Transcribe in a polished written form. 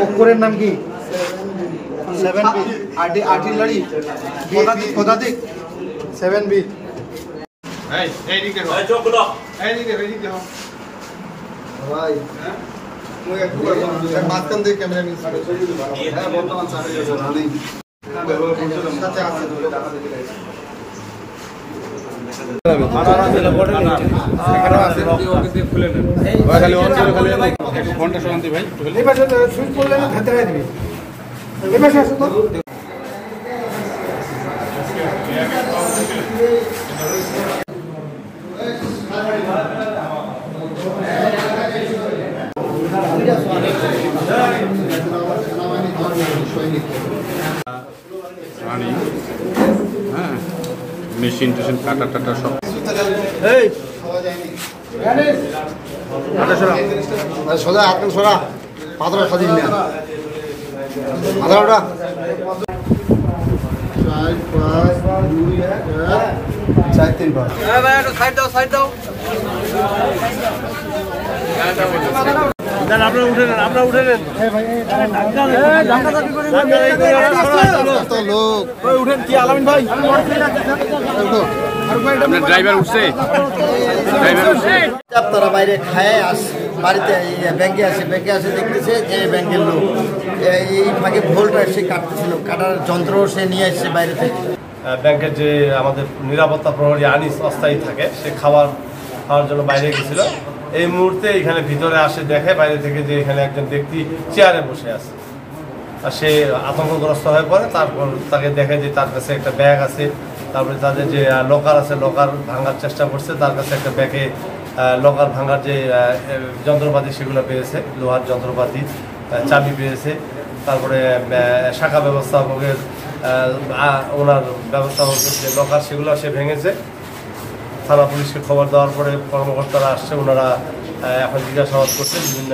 অক্ষরের নাম কি? 7B আর্টিলারি পদাতিক 7B। এইদিকে এইদিকে ভাই মাঝখান থেকে ক্যামেরা নিয়ে হ্যাঁ বর্তমান সাথে আছে মেশিন টেশিন কাটা টাটা সব সোজা হাত সরা পাথর সাজিয়ে না আধারটা 4 5 2 1 সাইড দাও আপনারা উঠে নেন উঠেন কি আলামিন ভাই ড্রাইভার উঠছে তারা বাইরে খায় বাড়িতে ব্যাংকে আসে দেখতেছে যে ব্যাংকের লোক এই ফাঁকে ভোলটা এসে কাটতেছিল কাটার যন্ত্র সে নিয়ে এসছে বাইরে থেকে। ব্যাংকের যে আমাদের নিরাপত্তা প্রহরী আনিস অস্থায়ী থাকে সে খাওয়ার জন্য বাইরে গেছিল। এই মুহূর্তে এখানে ভিতরে আসে দেখে বাইরে থেকে যে এখানে একজন ব্যক্তি চেয়ারে বসে আছে আর সে আতঙ্কগ্রস্ত হয়ে পড়ে। তারপর তাকে দেখে যে তার কাছে একটা ব্যাগ আছে, তারপরে তাদের যে লকার আছে লকার ভাঙার চেষ্টা করছে, তার কাছে একটা ব্যাগে লকার ভাঙার যে যন্ত্রপাতি সেগুলো পেয়েছে, লোহার যন্ত্রপাতি, চাবি পেয়েছে। তারপরে শাখা ব্যবস্থাপকের ওনার ব্যবস্থাপকের যে লকার সেগুলো সে ভেঙেছে। থানা পুলিশকে খবর দেওয়ার পরে কর্মকর্তারা আসছে, ওনারা এখন জিজ্ঞাসাবাদ করছে বিভিন্ন